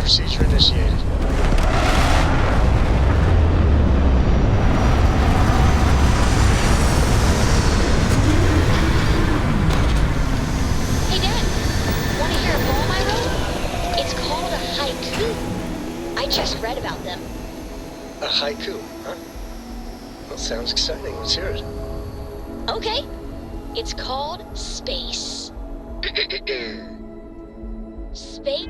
procedure initiated. Hey, Dad. Want to hear a poem I wrote? It's called a haiku. I just read about them. A haiku, huh? Well, sounds exciting. Let's hear it. Okay. It's called Space. Space.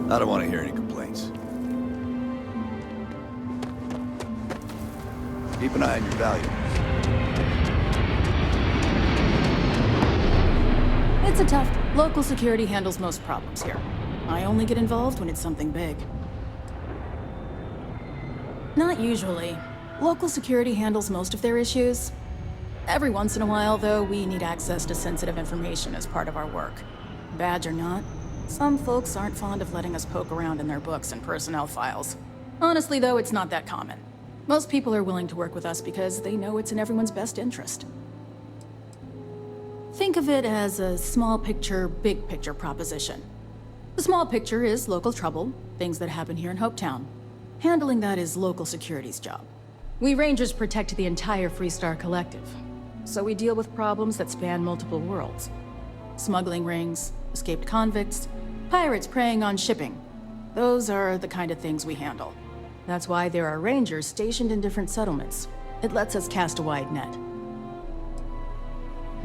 I don't want to hear any complaints. Keep an eye on your valuables. It's a tough... Local security handles most problems here. I only get involved when it's something big. Not usually. Local security handles most of their issues. Every once in a while, though, we need access to sensitive information as part of our work. Badge or not, some folks aren't fond of letting us poke around in their books and personnel files. Honestly, though, it's not that common. Most people are willing to work with us because they know it's in everyone's best interest. Think of it as a small picture, big picture proposition. The small picture is local trouble, things that happen here in Hopetown. Handling that is local security's job. We Rangers protect the entire Freestar Collective, so we deal with problems that span multiple worlds. Smuggling rings, escaped convicts, pirates preying on shipping. Those are the kind of things we handle. That's why there are Rangers stationed in different settlements. It lets us cast a wide net.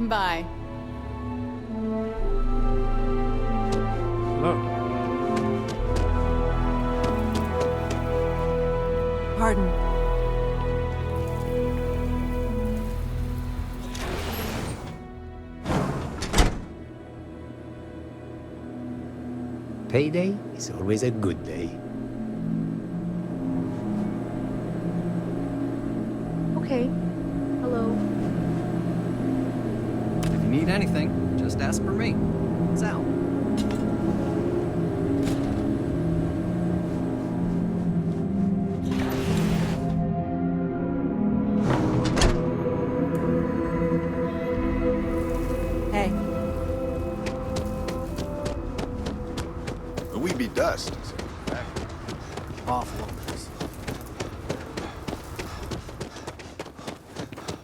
Bye. Hello. Pardon. Payday is always a good day. Okay. Hello. If you need anything, just ask for me. Sal. Hey. But we be dust. Off limits.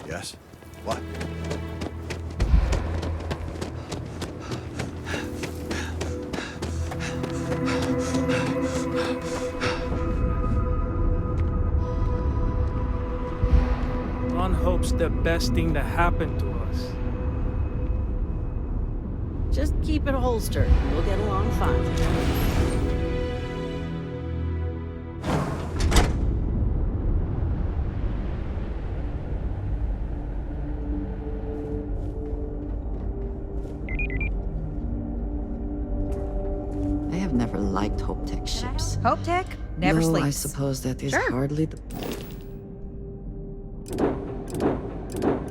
Yes? What? One hopes the best thing that happened to us. Just keep it holstered. We'll get along fine. liked Hope Tech ships. Hope Tech never Though sleeps. I suppose that is Sure. hardly the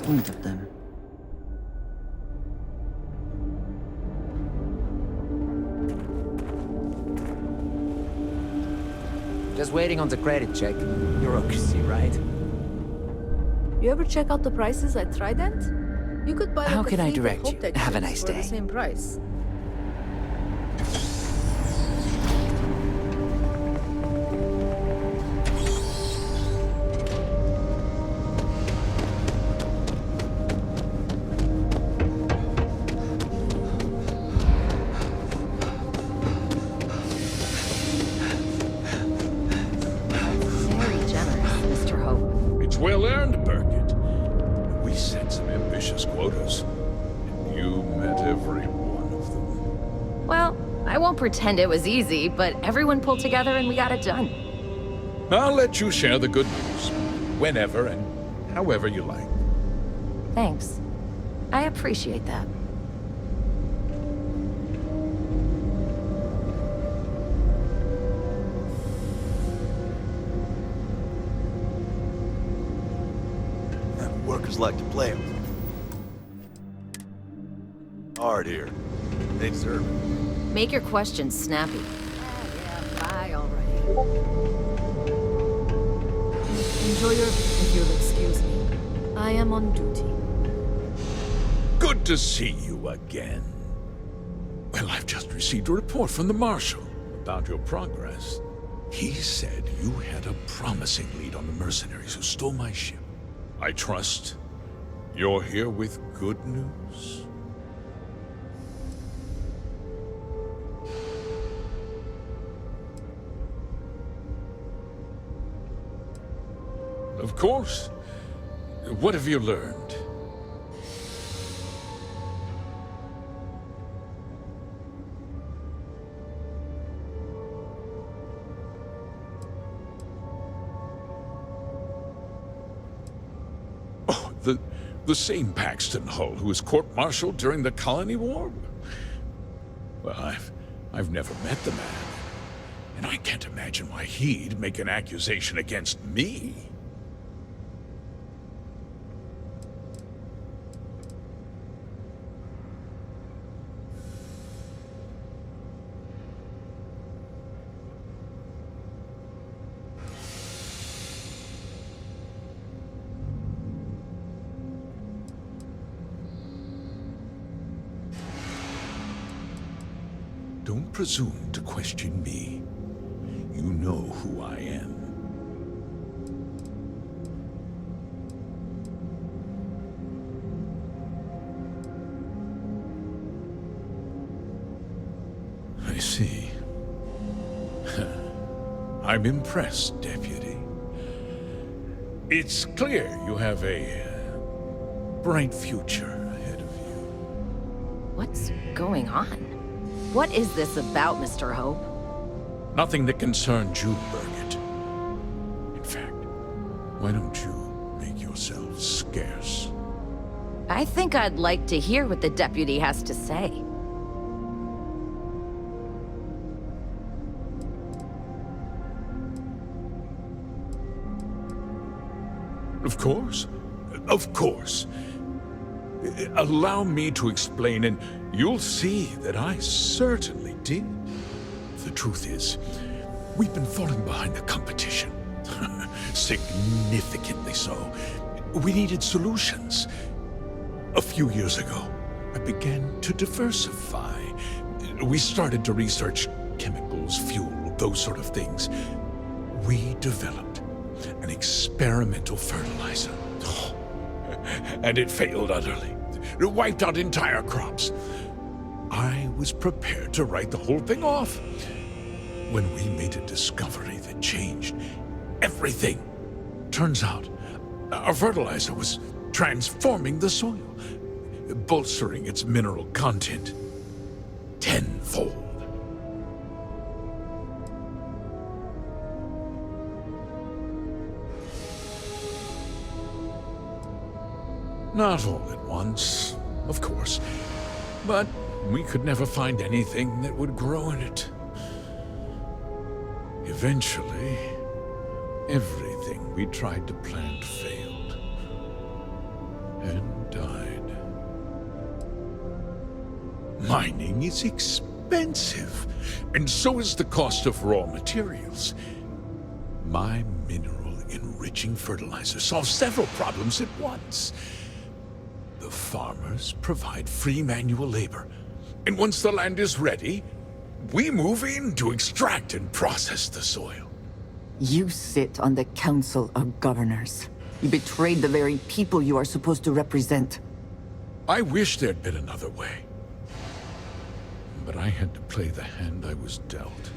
point of them. Just waiting on the credit check. Bureaucracy, right? You ever check out the prices at Trident? You could buy How like can a I fleet of direct you? Hope Tech Have a ships nice for the day. same price. Very generous, Mr. Hope. It's well earned, Burkett. We set some ambitious quotas, and you met every one of them. Well, I won't pretend it was easy, but everyone pulled together and we got it done. I'll let you share the good news, whenever and however you like. Thanks. I appreciate that. Workers like to play 'em. Hard here. They deserve it. Make your questions snappy. Yeah, bye already. Enjoy your... If you'll excuse me. I am on duty. Good to see you again. Well, I've just received a report from the Marshal about your progress. He said you had a promising lead on the mercenaries who stole my ship. I trust you're here with good news. Of course. What have you learned? Oh, the same Paxton Hull who was court-martialed during the Colony War? Well, I've never met the man, and I can't imagine why he'd make an accusation against me. Don't presume to question me. You know who I am. I see. I'm impressed, Deputy. It's clear you have a bright future ahead of you. What's going on? What is this about, Mr. Hope? Nothing that concerns you, Burkett. In fact, why don't you make yourself scarce? I think I'd like to hear what the deputy has to say. Of course. Of course. Allow me to explain, and you'll see that I certainly did. The truth is, we've been falling behind the competition. Significantly so. We needed solutions. A few years ago, I began to diversify. We started to research chemicals, fuel, those sort of things. We developed an experimental fertilizer. And it failed utterly. It wiped out entire crops. I was prepared to write the whole thing off when we made a discovery that changed everything. Turns out, our fertilizer was transforming the soil, bolstering its mineral content tenfold. Not all at once, of course, but we could never find anything that would grow in it. Eventually, everything we tried to plant failed. And died. Mining is expensive, and so is the cost of raw materials. My mineral-enriching fertilizer solves several problems at once. The farmers provide free manual labor, and once the land is ready, we move in to extract and process the soil. You sit on the Council of Governors. You betrayed the very people you are supposed to represent. I wish there'd been another way. But I had to play the hand I was dealt.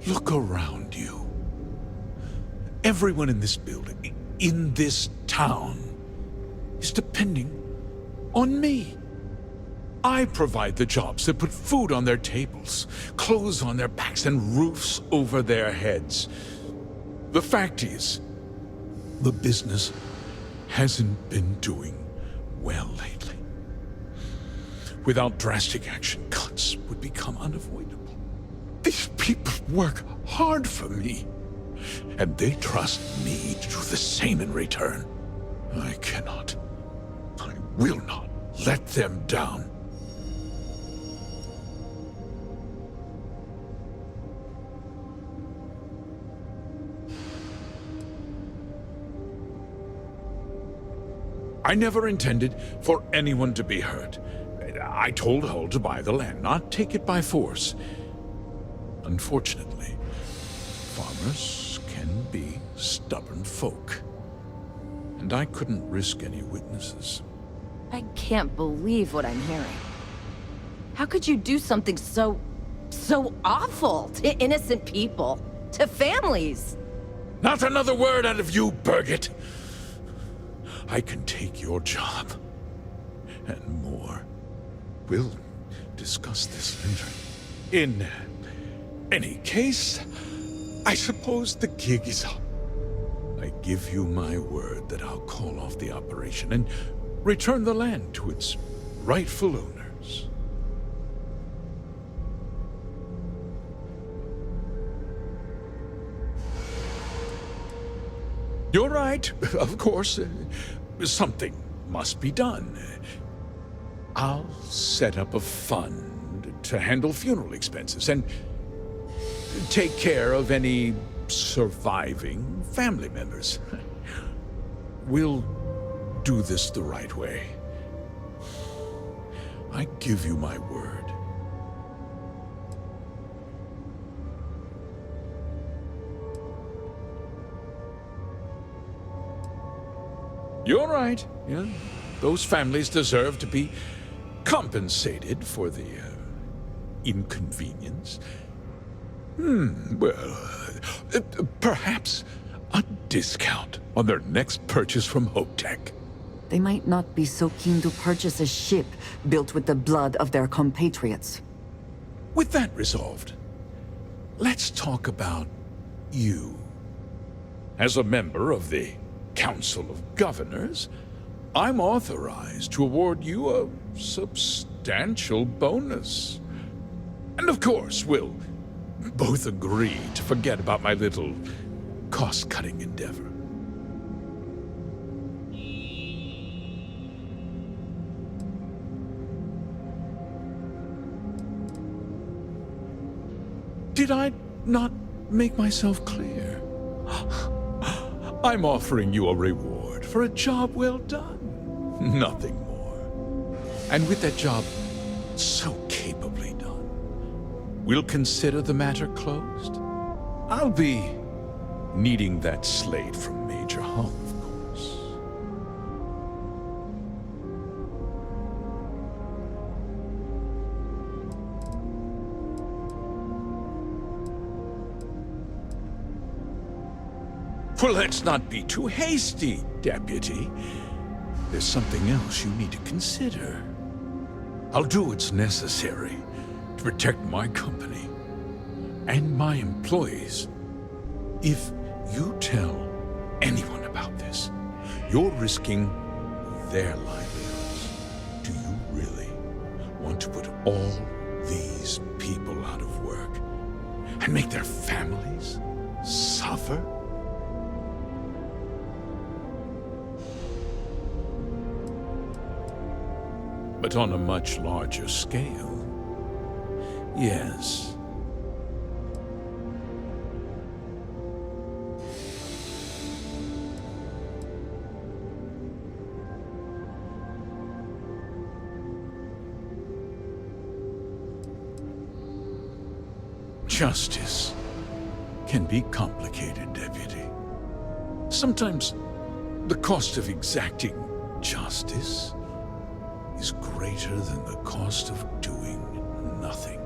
Look around you. Everyone in this building, in this town, is depending on me. I provide the jobs that put food on their tables, clothes on their backs, and roofs over their heads. The fact is, the business hasn't been doing well lately. Without drastic action, cuts would become unavoidable. These people work hard for me, and they trust me to do the same in return. I cannot, I will not let them down. I never intended for anyone to be hurt. I told Hull to buy the land, not take it by force. Unfortunately, farmers can be stubborn folk. And I couldn't risk any witnesses. I can't believe what I'm hearing. How could you do something so awful to innocent people, to families? Not another word out of you, Birgit! I can take your job, and more. We'll discuss this later. In any case, I suppose the gig is up. I give you my word that I'll call off the operation and return the land to its rightful owners. You're right, of course. Something must be done. I'll set up a fund to handle funeral expenses and take care of any surviving family members. We'll do this the right way. I give you my word. You're right. Yeah, those families deserve to be compensated for the inconvenience. Well, perhaps a discount on their next purchase from Hope Tech. They might not be so keen to purchase a ship built with the blood of their compatriots. With that resolved, let's talk about you. As a member of the Council of Governors, I'm authorized to award you a substantial bonus. And of course, we'll both agree to forget about my little cost-cutting endeavor. Did I not make myself clear? I'm offering you a reward for a job well done. Nothing more. And with that job so capably done, we'll consider the matter closed. I'll be needing that slate from Major Hull, of course. Well, let's not be too hasty, Deputy. There's something else you need to consider. I'll do what's necessary to protect my company and my employees. If you tell anyone about this, you're risking their livelihoods. Do you really want to put all these people out of work and make their families suffer? But on a much larger scale, yes. Justice can be complicated, Deputy. Sometimes the cost of exacting justice is greater than the cost of doing nothing.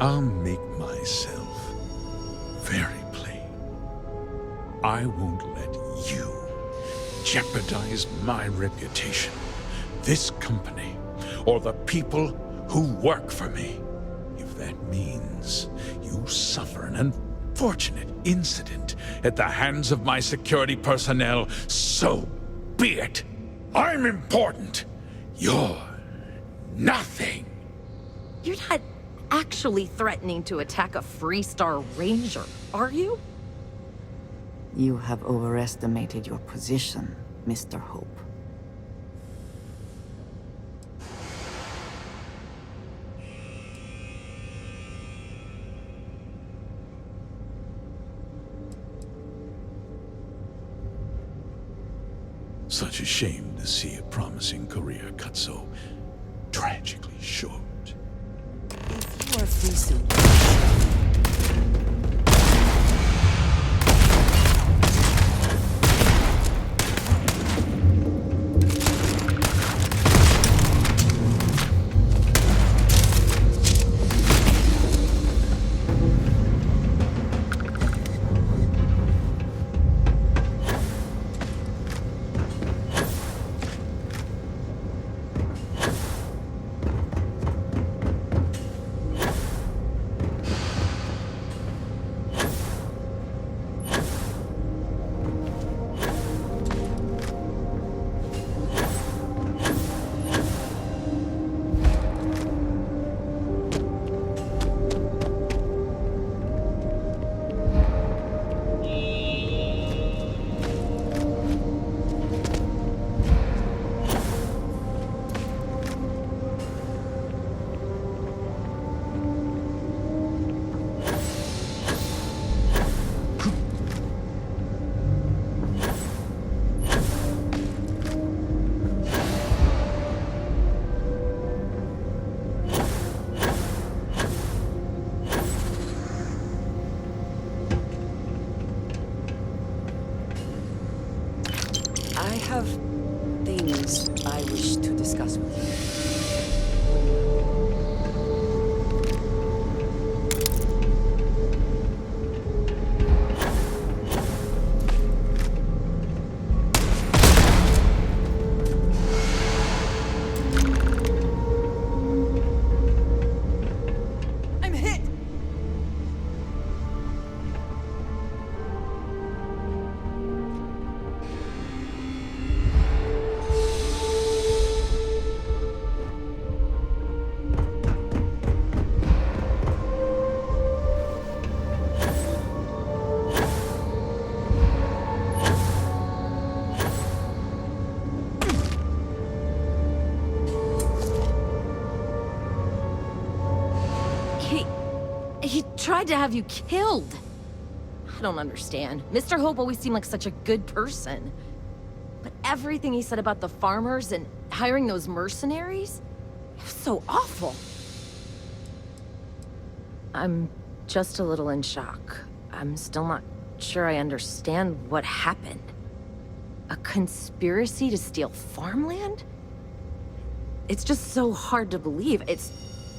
I'll make myself very plain. I won't let you jeopardize my reputation, this company, or the people who work for me. If that means you suffer an unfortunate incident at the hands of my security personnel, so be it. I'm important. You're nothing. You're not actually threatening to attack a Freestar Ranger, are you? You have overestimated your position, Mr. Hope. Such a shame to see a promising career cut so tragically short. If you are free soon. I have things I wish to discuss with you. I'm hit! He tried to have you killed. I don't understand. Mr. Hope always seemed like such a good person. But everything he said about the farmers and hiring those mercenaries, it was so awful. I'm just a little in shock. I'm still not sure I understand what happened. A conspiracy to steal farmland? It's just so hard to believe.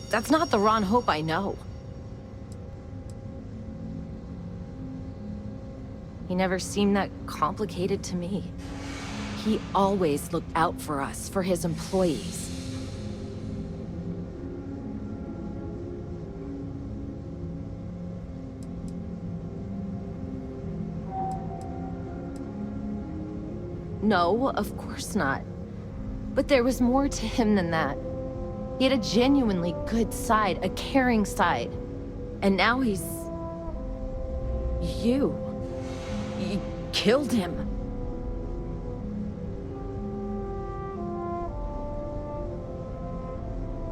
That's not the Ron Hope I know. He never seemed that complicated to me. He always looked out for us, for his employees. No, of course not. But there was more to him than that. He had a genuinely good side, a caring side. And now he's... You killed him.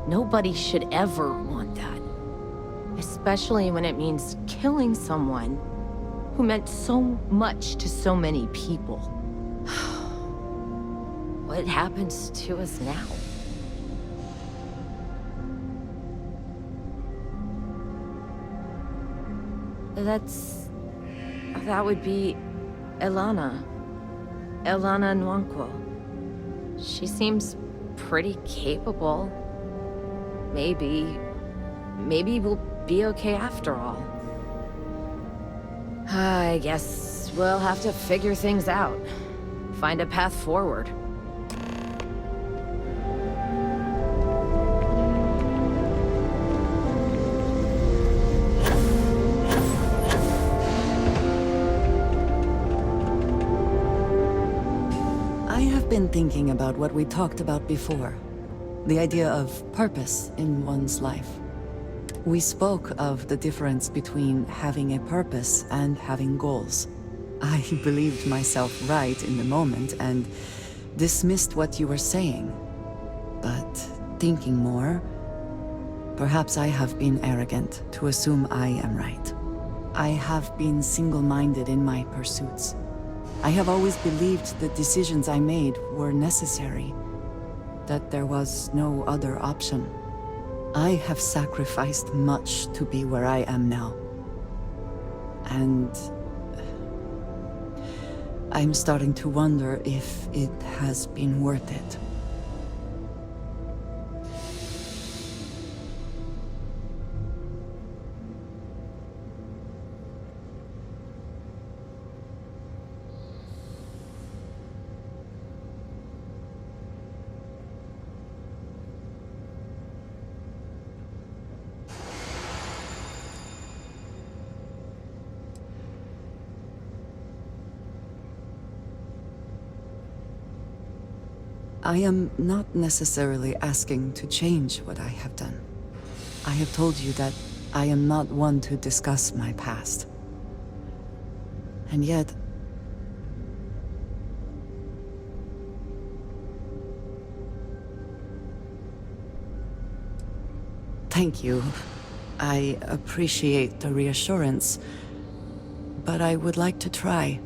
Nobody should ever want that. Especially when it means killing someone who meant so much to so many people. What happens to us now? That would be Elana. Elana Nwankwo. She seems pretty capable. Maybe we'll be okay after all. I guess we'll have to figure things out. Find a path forward. I have been thinking about what we talked about before. The idea of purpose in one's life. We spoke of the difference between having a purpose and having goals. I believed myself right in the moment and dismissed what you were saying. But thinking more, perhaps I have been arrogant to assume I am right. I have been single-minded in my pursuits. I have always believed the decisions I made were necessary, that there was no other option. I have sacrificed much to be where I am now. And I'm starting to wonder if it has been worth it. I am not necessarily asking to change what I have done. I have told you that I am not one to discuss my past. And yet... Thank you. I appreciate the reassurance, but I would like to try.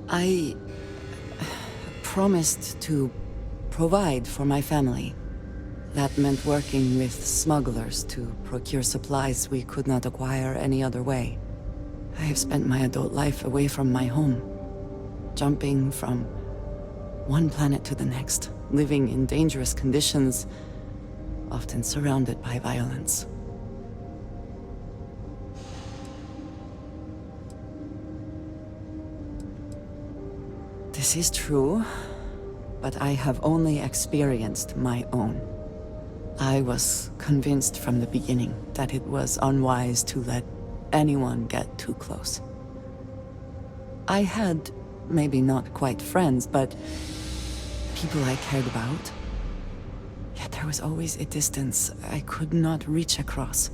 I promised to provide for my family. That meant working with smugglers to procure supplies we could not acquire any other way. I have spent my adult life away from my home, jumping from one planet to the next, living in dangerous conditions, often surrounded by violence. This is true, but I have only experienced my own. I was convinced from the beginning that it was unwise to let anyone get too close. I had, maybe not quite friends, but people I cared about. Yet there was always a distance I could not reach across.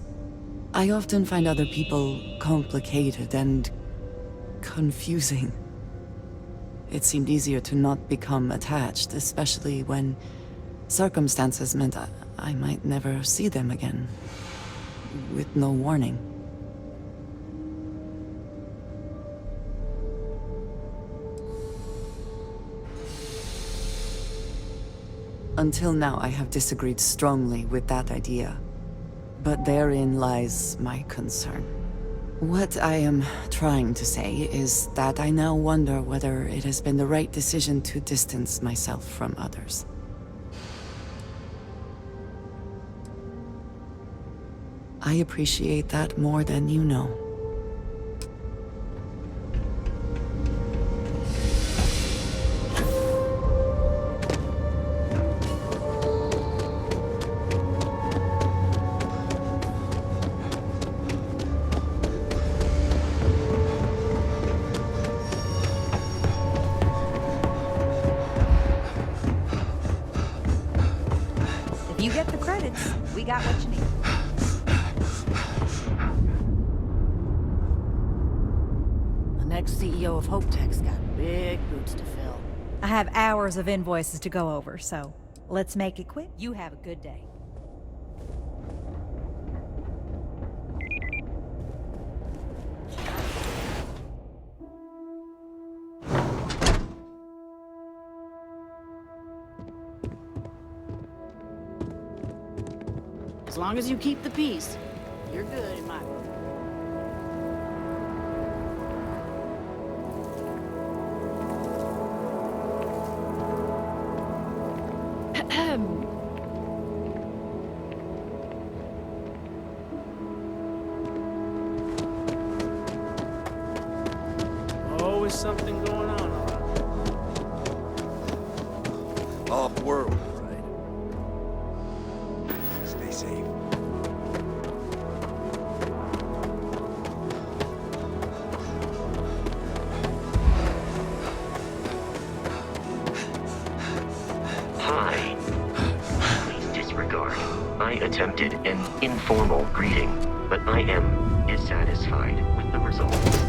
I often find other people complicated and confusing. It seemed easier to not become attached, especially when circumstances meant I might never see them again, with no warning. Until now, I have disagreed strongly with that idea. But therein lies my concern. What I am trying to say is that I now wonder whether it has been the right decision to distance myself from others. I appreciate that more than you know. You get the credit. We got what you need. The next CEO of Hope Tech's got big boots to fill. I have hours of invoices to go over, so let's make it quick. You have a good day. As long as you keep the peace, you're good in my book. Always something going on around. Off-world, right? Stay safe. Hi. Please disregard. I attempted an informal greeting, but I am dissatisfied with the results.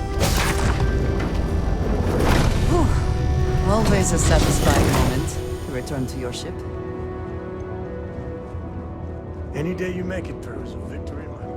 Always a satisfying moment to return to your ship. Any day you make it through is a victory in my book.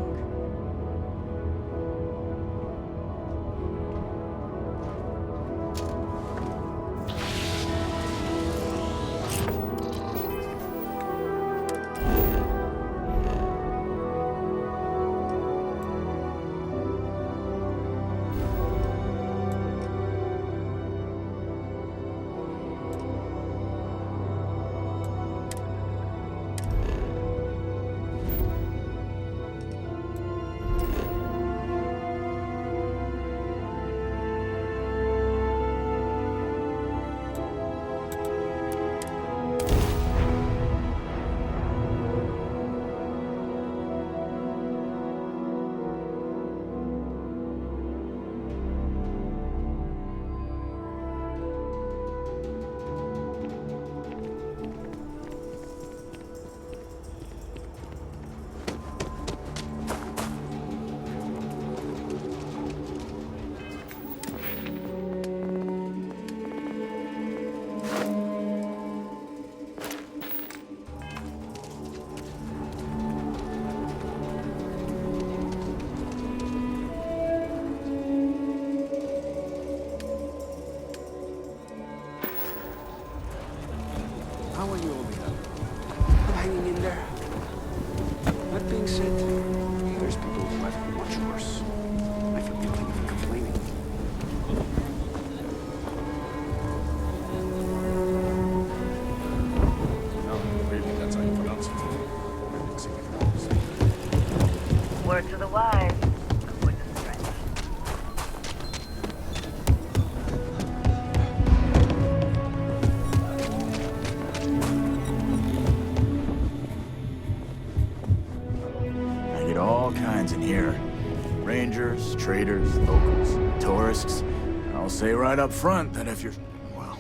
How are you holding up? I'm hanging in there. That being said, there's people who have it much worse. I feel guilty for complaining. No, really, that's how you pronounce it. Word to the wise. All kinds in here. Rangers, traders, locals, tourists. I'll say right up front that if you're... well...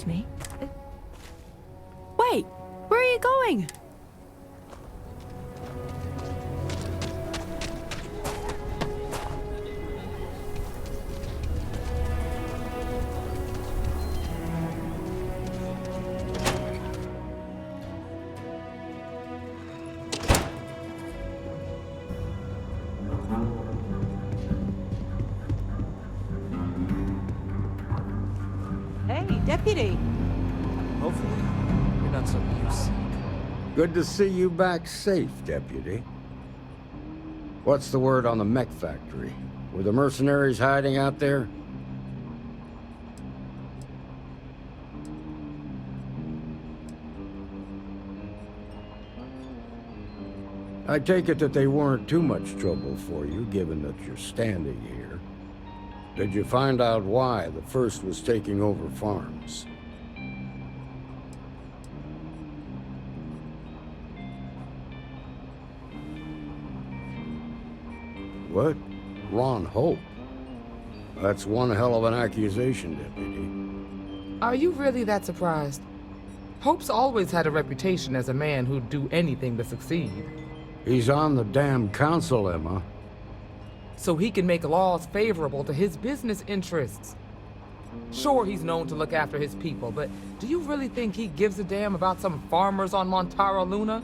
Excuse me? Wait! Where are you going? Hey, Deputy. Hopefully, you're not so used. Good to see you back safe, Deputy. What's the word on the mech factory? Were the mercenaries hiding out there? I take it that they weren't too much trouble for you, given that you're standing here. Did you find out why the first was taking over farms? What? Ron Hope? That's one hell of an accusation, Deputy. Are you really that surprised? Hope's always had a reputation as a man who'd do anything to succeed. He's on the damn council, Emma. So he can make laws favorable to his business interests. Sure, he's known to look after his people, but do you really think he gives a damn about some farmers on Montara Luna?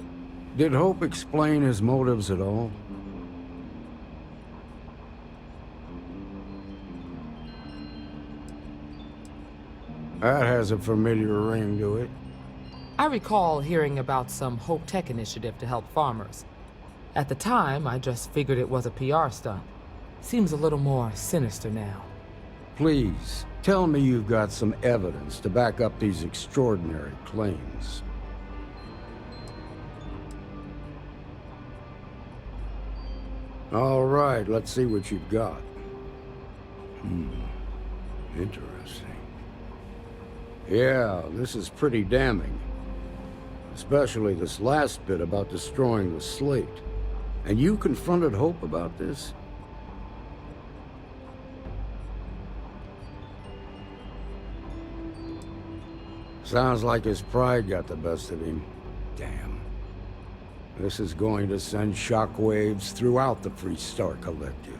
Did Hope explain his motives at all? That has a familiar ring to it. I recall hearing about some Hope Tech initiative to help farmers. At the time, I just figured it was a PR stunt. Seems a little more sinister now. Please, tell me you've got some evidence to back up these extraordinary claims. All right, let's see what you've got. Interesting. Yeah, this is pretty damning. Especially this last bit about destroying the slate. And you confronted Hope about this? Sounds like his pride got the best of him. Damn. This is going to send shockwaves throughout the Freestar Collective.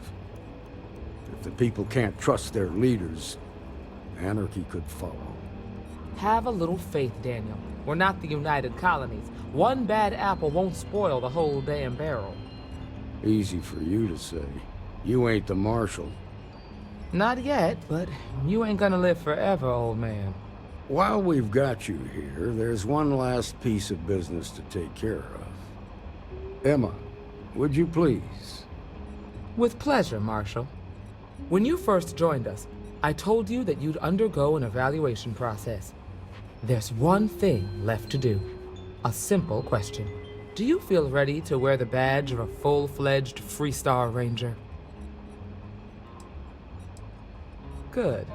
If the people can't trust their leaders, anarchy could follow. Have a little faith, Daniel. We're not the United Colonies. One bad apple won't spoil the whole damn barrel. Easy for you to say. You ain't the marshal. Not yet, but you ain't gonna live forever, old man. While we've got you here, there's one last piece of business to take care of. Emma, would you please? With pleasure, Marshal. When you first joined us, I told you that you'd undergo an evaluation process. There's one thing left to do. A simple question. Do you feel ready to wear the badge of a full-fledged Freestar Ranger? Good.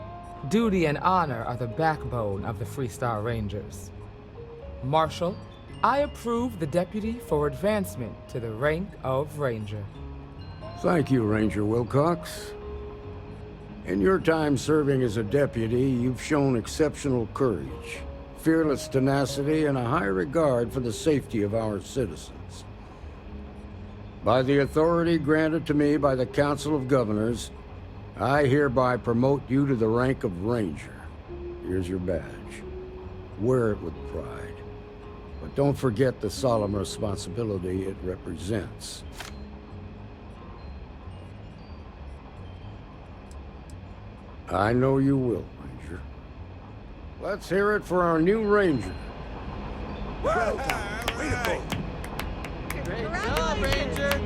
Duty and honor are the backbone of the Freestar Rangers. Marshal, I approve the deputy for advancement to the rank of Ranger. Thank you, Ranger Wilcox. In your time serving as a deputy, you've shown exceptional courage, fearless tenacity, and a high regard for the safety of our citizens. By the authority granted to me by the Council of Governors, I hereby promote you to the rank of Ranger. Here's your badge. Wear it with pride. But don't forget the solemn responsibility it represents. I know you will, Ranger. Let's hear it for our new Ranger. Well done. Way to go. Great job, Ranger.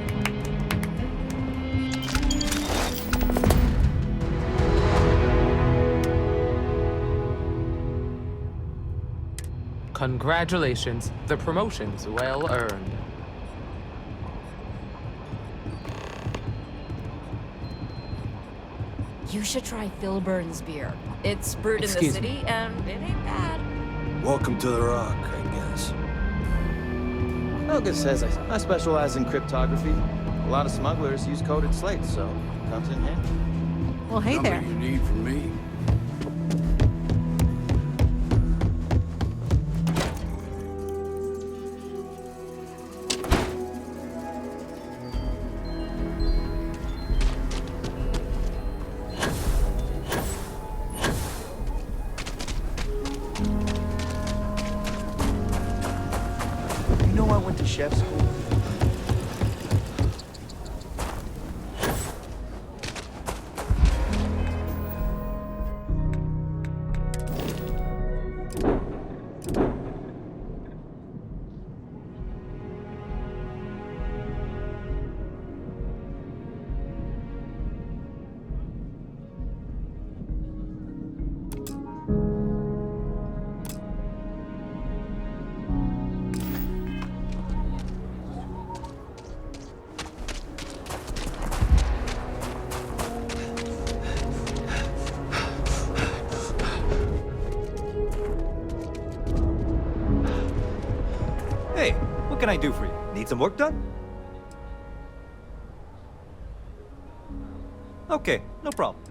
Congratulations. The promotion's well earned. You should try Phil Burns' beer. It's brewed in the Excuse city, and it ain't bad. Welcome to the Rock, I guess. Helga says I specialize in cryptography. A lot of smugglers use coded slates, so it comes in handy. Well, hey there. Something you need from me? You know I went to chef school. Hey, what can I do for you? Need some work done? Okay, no problem.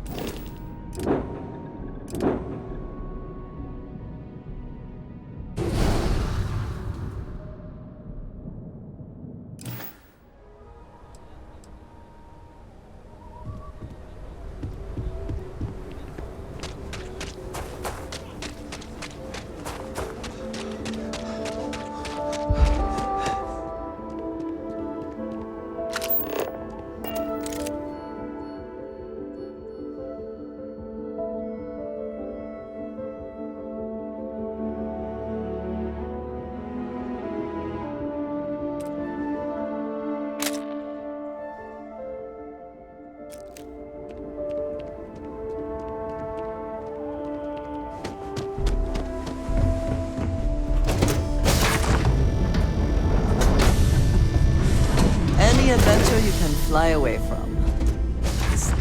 Any adventure you can fly away from.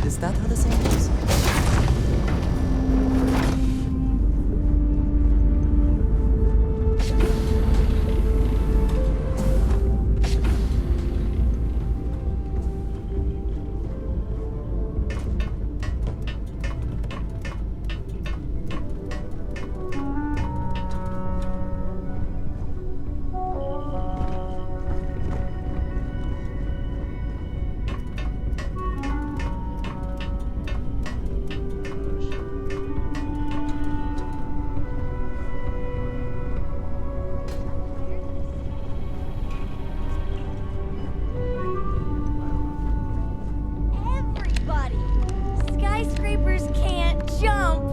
Is that how the saying goes? Everybody! Skyscrapers can't jump!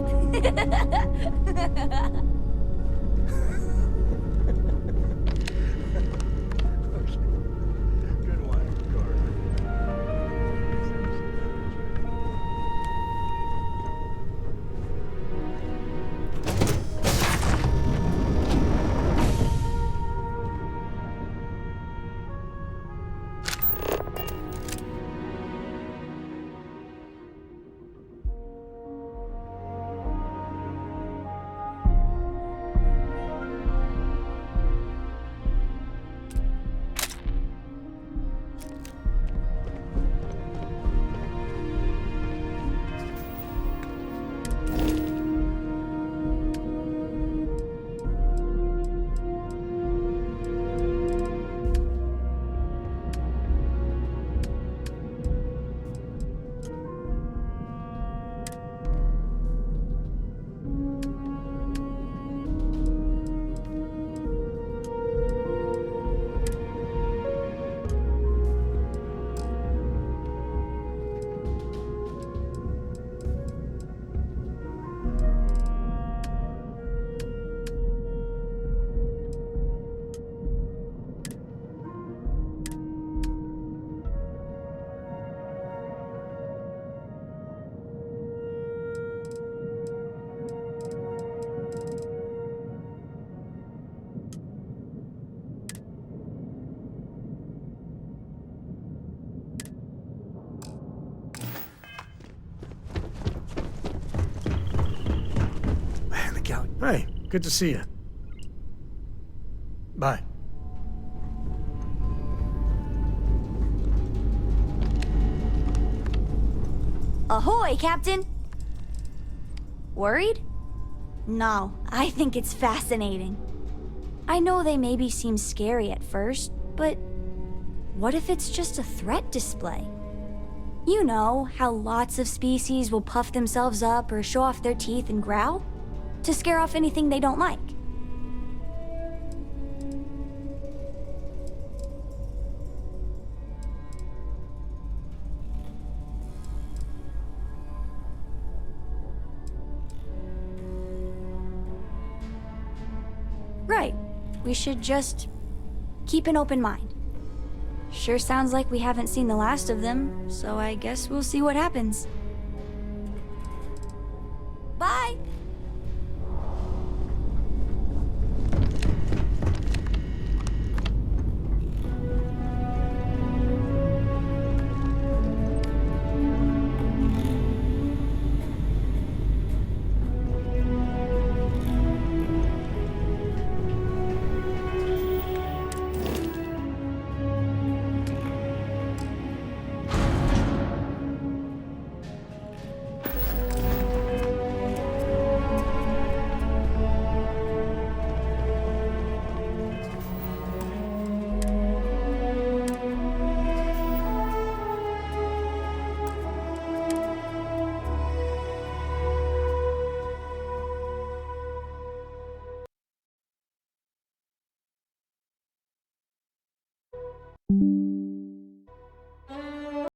Hey, good to see you. Bye. Ahoy, Captain! Worried? No, I think it's fascinating. I know they maybe seem scary at first, but what if it's just a threat display? You know, how lots of species will puff themselves up or show off their teeth and growl to scare off anything they don't like. we should just keep an open mind. Sure sounds like we haven't seen the last of them, so I guess we'll see what happens.